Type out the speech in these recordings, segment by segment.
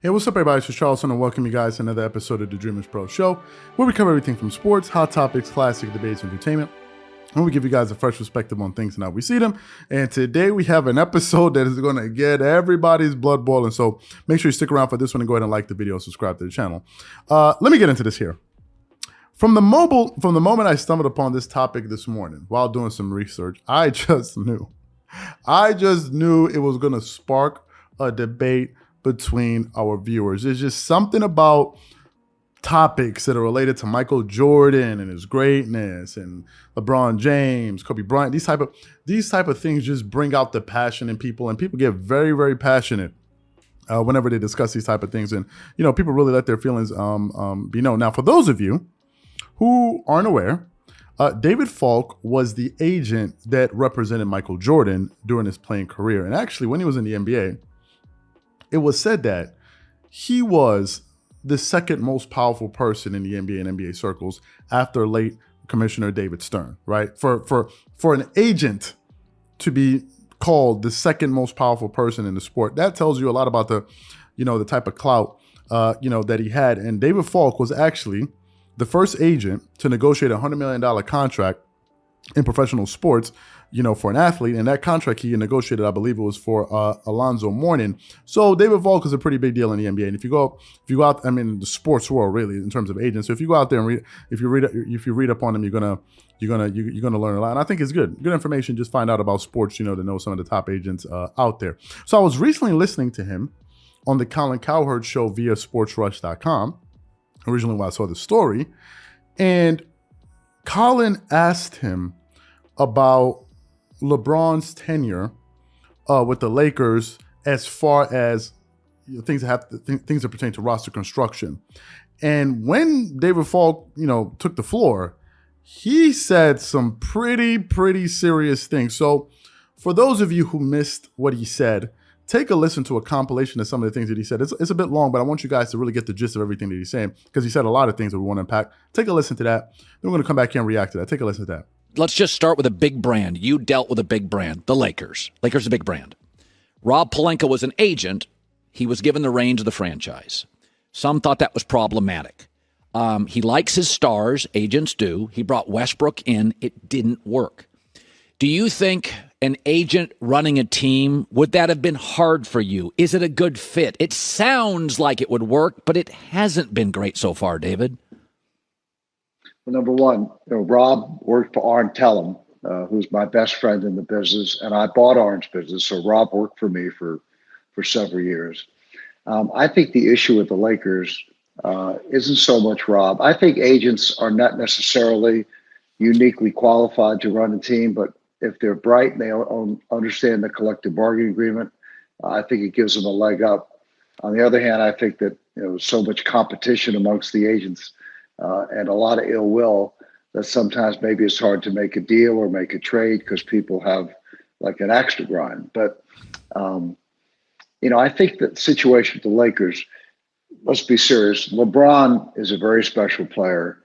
Hey, what's up, everybody? It's Charleston, and welcome you guys to another episode of the Dreamerspro Show, where we cover everything from sports, hot topics, classic debates, entertainment, and we give you guys a fresh perspective on things and how we see them. And today we have an episode that is going to get everybody's blood boiling, so make sure you stick around for this one and go ahead and like the video, subscribe to the channel. Let me get into this here. From the moment I stumbled upon this topic this morning while doing some research, I just knew it was going to spark a debate between our viewers. There's just something about topics that are related to Michael Jordan and his greatness and LeBron James, Kobe Bryant. These type of things just bring out the passion in people, and people get very, very passionate whenever they discuss these type of things. And people really let their feelings be known. Now, for those of you who aren't aware, David Falk was the agent that represented Michael Jordan during his playing career. And actually, when he was in the NBA, it was said that he was the second most powerful person in the NBA and NBA circles after late Commissioner David Stern, right? For an agent to be called the second most powerful person in the sport, that tells you a lot about the type of clout, that he had. And David Falk was actually the first agent to negotiate a $100 million contract in professional sports, for an athlete. And that contract he negotiated, I believe it was for Alonzo Mourning. So David Falk is a pretty big deal in the NBA. And if you go out, the sports world really in terms of agents. So if you go out there and read up on him, you're gonna learn a lot. And I think it's good information. Just find out about sports, to know some of the top agents out there. So I was recently listening to him on the Colin Cowherd show via sportsrush.com, originally when I saw the story. And Colin asked him about LeBron's tenure with the Lakers as far as things that pertain to roster construction. And when David Falk, took the floor, he said some pretty serious things. So for those of you who missed what he said, take a listen to a compilation of some of the things that he said. It's a bit long, but I want you guys to really get the gist of everything that he's saying, because he said a lot of things that we want to unpack. Take a listen to that. Then we're going to come back here and react to that. Take a listen to that. Let's just start with a big brand. You dealt with a big brand, the Lakers. Lakers is a big brand. Rob Pelinka was an agent. He was given the reins of the franchise. Some thought that was problematic. He likes his stars. Agents do. He brought Westbrook in. It didn't work. Do you think an agent running a team, would that have been hard for you? Is it a good fit? It sounds like it would work, but it hasn't been great so far, David. Well, number one, Rob worked for Arn Tellem, who's my best friend in the business, and I bought Arn's business, so Rob worked for me for several years. I think the issue with the Lakers isn't so much Rob. I think agents are not necessarily uniquely qualified to run a team, but if they're bright and they understand the collective bargaining agreement, I think it gives them a leg up. On the other hand, I think that so much competition amongst the agents and a lot of ill will that sometimes maybe it's hard to make a deal or make a trade because people have like an axe to grind. But, I think that the situation with the Lakers, let's be serious. LeBron is a very special player.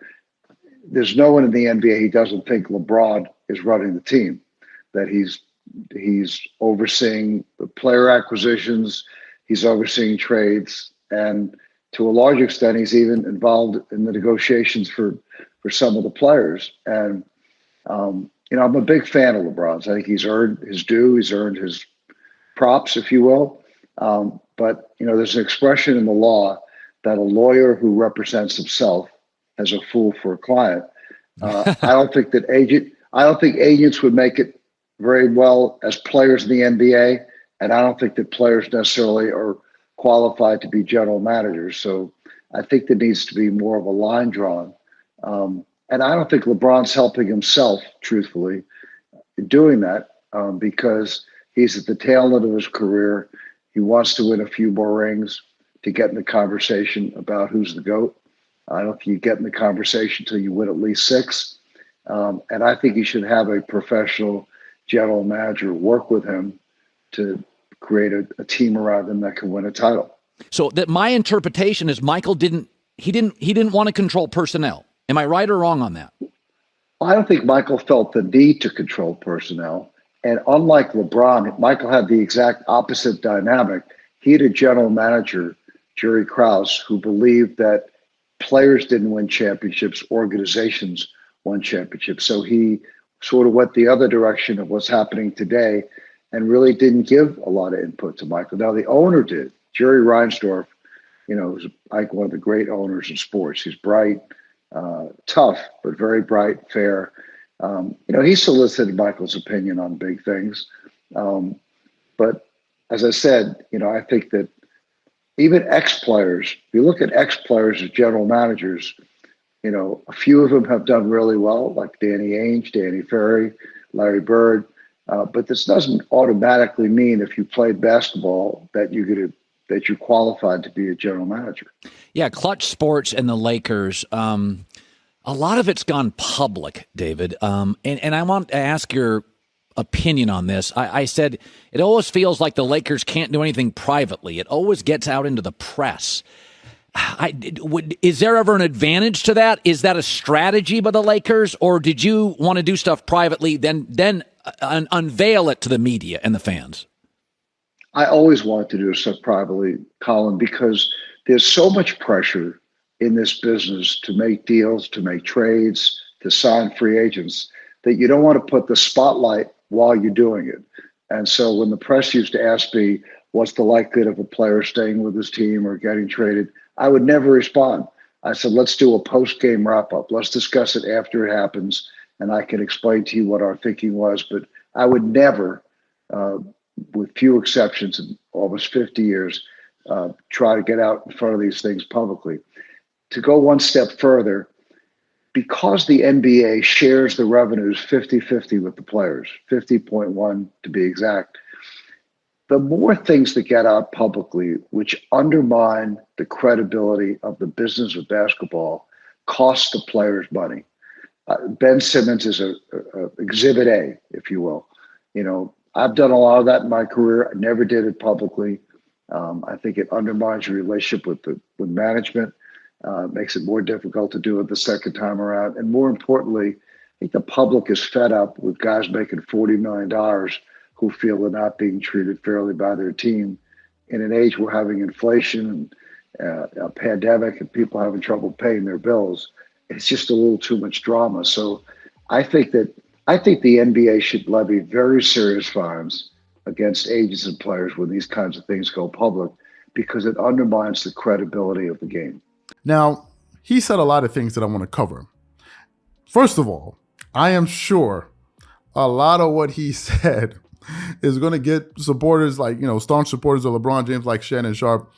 There's no one in the NBA who doesn't think LeBron is running the team, that he's overseeing the player acquisitions, he's overseeing trades, and to a large extent, he's even involved in the negotiations for some of the players. And, I'm a big fan of LeBron's. I think he's earned his due. He's earned his props, if you will. But, there's an expression in the law that a lawyer who represents himself as a fool for a client. I don't think agents would make it very well as players in the NBA. And I don't think that players necessarily are qualified to be general managers. So I think there needs to be more of a line drawn. And I don't think LeBron's helping himself, truthfully, doing that because he's at the tail end of his career. He wants to win a few more rings to get in the conversation about who's the GOAT. I don't think you get in the conversation until you win at least 6. And I think you should have a professional general manager work with him to create a team around him that can win a title. So that my interpretation is Michael didn't want to control personnel. Am I right or wrong on that? I don't think Michael felt the need to control personnel. And unlike LeBron, Michael had the exact opposite dynamic. He had a general manager Jerry Krause, who believed that players didn't win championships, organizations won championships. So he sort of went the other direction of what's happening today and really didn't give a lot of input to Michael. Now, the owner did. Jerry Reinsdorf, is like one of the great owners in sports. He's bright, tough, but very bright, fair. He solicited Michael's opinion on big things. But as I said, I think that even ex-players, if you look at ex-players as general managers, a few of them have done really well, like Danny Ainge, Danny Ferry, Larry Bird. But this doesn't automatically mean if you played basketball that you're qualified to be a general manager. Yeah, Klutch Sports and the Lakers. A lot of it's gone public, David. And I want to ask your opinion on this. I said it always feels like the Lakers can't do anything privately. It always gets out into the press. Is there ever an advantage to that? Is that a strategy by the Lakers, or did you want to do stuff privately, then unveil it to the media and the fans? I always wanted to do stuff privately, Colin, because there's so much pressure in this business to make deals, to make trades, to sign free agents, that you don't want to put the spotlight while you're doing it. And so when the press used to ask me, what's the likelihood of a player staying with his team or getting traded, I would never respond. I said, let's do a post-game wrap-up. Let's discuss it after it happens, and I can explain to you what our thinking was. But I would never, with few exceptions in almost 50 years, try to get out in front of these things publicly. To go one step further, because the NBA shares the revenues 50-50 with the players, 50.1 to be exact, the more things that get out publicly, which undermine the credibility of the business of basketball, cost the players money. Ben Simmons is a exhibit A, if you will. I've done a lot of that in my career. I never did it publicly. I think it undermines your relationship with management. Makes it more difficult to do it the second time around. And more importantly, I think the public is fed up with guys making $40 million who feel they're not being treated fairly by their team in an age where having inflation and a pandemic and people having trouble paying their bills. It's just a little too much drama. So I think the NBA should levy very serious fines against agents and players when these kinds of things go public, because it undermines the credibility of the game. Now, he said a lot of things that I want to cover. First of all, I am sure a lot of what he said is going to get supporters like, staunch supporters of LeBron James like Shannon Sharp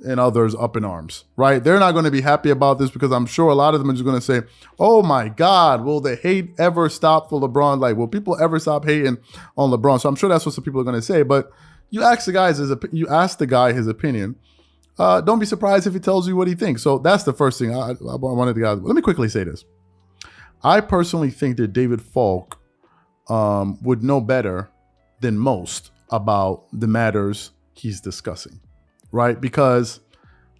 and others up in arms, right? They're not going to be happy about this because I'm sure a lot of them are just going to say, oh my God, will the hate ever stop for LeBron? Like, will people ever stop hating on LeBron? So I'm sure that's what some people are going to say. But you ask the guy his opinion. Don't be surprised if he tells you what he thinks. So that's the first thing I wanted the guys. Let me quickly say this. I personally think that David Falk would know better than most about the matters he's discussing, right? Because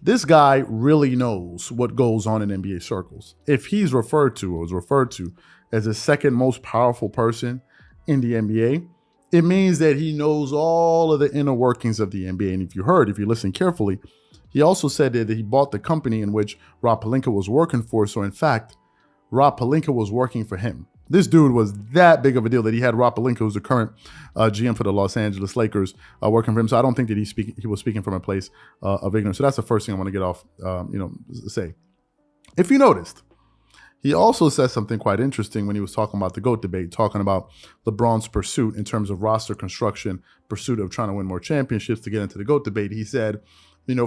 this guy really knows what goes on in NBA circles. If he's referred to as the second most powerful person in the NBA, it means that he knows all of the inner workings of the NBA. And if you listen carefully, he also said that he bought the company in which Rob Pelinka was working for. So in fact, Rob Pelinka was working for him. This dude was that big of a deal that he had Rob Pelinka, who's the current GM for the Los Angeles Lakers, working for him. So I don't think that he was speaking from a place of ignorance. So that's the first thing I want to get off, say. If you noticed, he also said something quite interesting when he was talking about the GOAT debate, talking about LeBron's pursuit in terms of roster construction, pursuit of trying to win more championships to get into the GOAT debate. He said,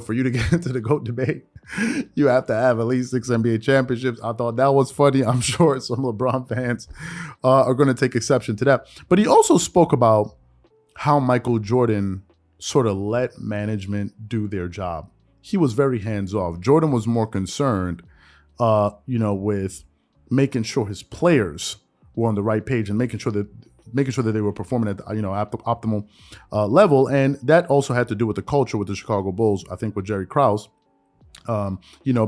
for you to get into the GOAT debate, you have to have at least 6 NBA championships. I thought that was funny. I'm sure some LeBron fans are going to take exception to that. But he also spoke about how Michael Jordan sort of let management do their job. He was very hands-off. Jordan was more concerned, with making sure his players were on the right page and making sure that they were performing at the, optimal level. And that also had to do with the culture with the Chicago Bulls, I think with Jerry Krause,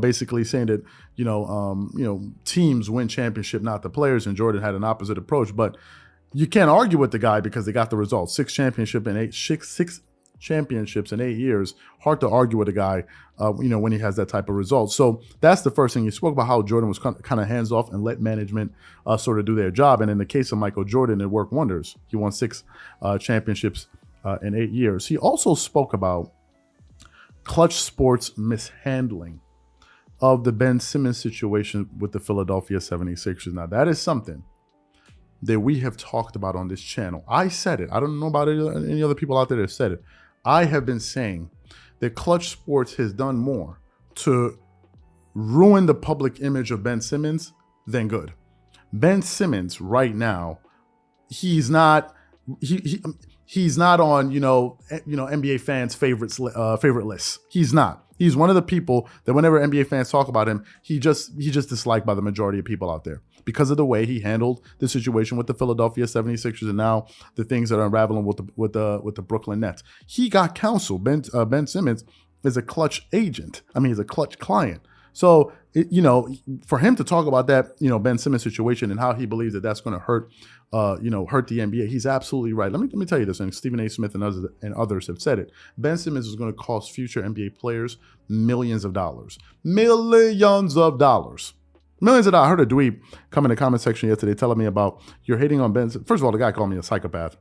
basically saying that, teams win championship, not the players. And Jordan had an opposite approach. But you can't argue with the guy because they got the results. 6 championship and 6 championships in 8 years. Hard to argue with a guy, when he has that type of result. So that's the first thing. You spoke about how Jordan was kind of hands off and let management sort of do their job. And in the case of Michael Jordan, it worked wonders. He won 6 championships in 8 years. He also spoke about Klutch Sports mishandling of the Ben Simmons situation with the Philadelphia 76ers. Now, that is something that we have talked about on this channel. I said it. I don't know about any other people out there that said it. I have been saying that Klutch Sports has done more to ruin the public image of Ben Simmons than good. Ben Simmons right now, he's not on NBA fans' favorite lists. He's not. He's one of the people that whenever NBA fans talk about him, he just disliked by the majority of people out there because of the way he handled the situation with the Philadelphia 76ers and now the things that are unraveling with the Brooklyn Nets. He got counsel. Ben Simmons is a Klutch agent. I mean, he's a Klutch client. So, for him to talk about that, Ben Simmons situation and how he believes that that's going to hurt the NBA, he's absolutely right. Let me tell you this, and Stephen A. Smith and others have said it. Ben Simmons is going to cost future NBA players millions of dollars. Millions of dollars. I heard a dweeb come in the comment section yesterday telling me about you're hating on Ben. First of all, the guy called me a psychopath.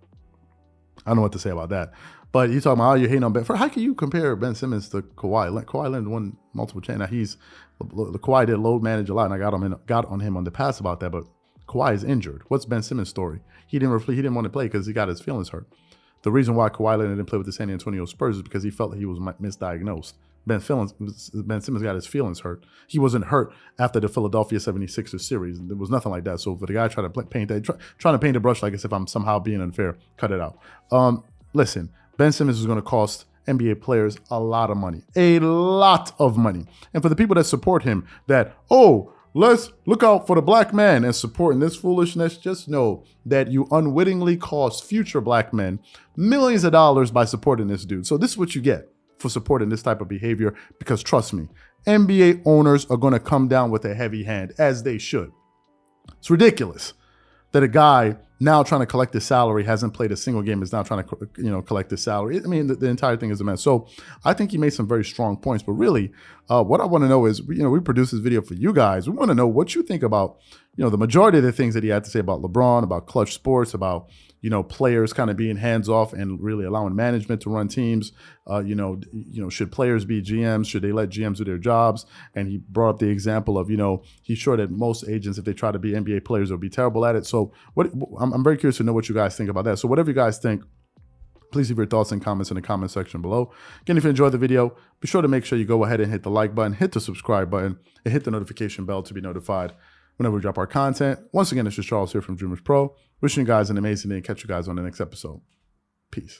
I don't know what to say about that. But he's talking about, you're hating on Ben. How can you compare Ben Simmons to Kawhi? Kawhi Leonard won multiple championships. Now Kawhi did load manage a lot, and I got on him on the pass about that. But Kawhi is injured. What's Ben Simmons' story? He didn't want to play because he got his feelings hurt. The reason why Kawhi Leonard didn't play with the San Antonio Spurs is because he felt that he was misdiagnosed. Ben Simmons got his feelings hurt. He wasn't hurt after the Philadelphia 76ers series. There was nothing like that. So for the guy trying to paint a brush like as if I'm somehow being unfair, cut it out. Listen, Ben Simmons is going to cost NBA players a lot of money. A lot of money. And for the people that support him, let's look out for the black man and supporting this foolishness, just know that you unwittingly cost future black men millions of dollars by supporting this dude. So this is what you get for supporting this type of behavior, because trust me, NBA owners are going to come down with a heavy hand, as they should. It's ridiculous that a guy now trying to collect his salary, hasn't played a single game, is now trying to collect his salary. I mean, the entire thing is a mess. So I think he made some very strong points. But really, what I want to know is, we produce this video for you guys. We want to know what you think about, the majority of the things that he had to say about LeBron, about Klutch Sports, about players kind of being hands off and really allowing management to run teams. Should players be GMs? Should they let GMs do their jobs? And he brought up the example of, he's sure that most agents, if they try to be NBA players, will be terrible at it. So I'm very curious to know what you guys think about that. So whatever you guys think, please leave your thoughts and comments in the comment section below. Again, if you enjoyed the video, be sure to make sure you go ahead and hit the like button, hit the subscribe button, and hit the notification bell to be notified whenever we drop our content. Once again, it's just Charles here from Dreamerspro. Wishing you guys an amazing day and catch you guys on the next episode. Peace.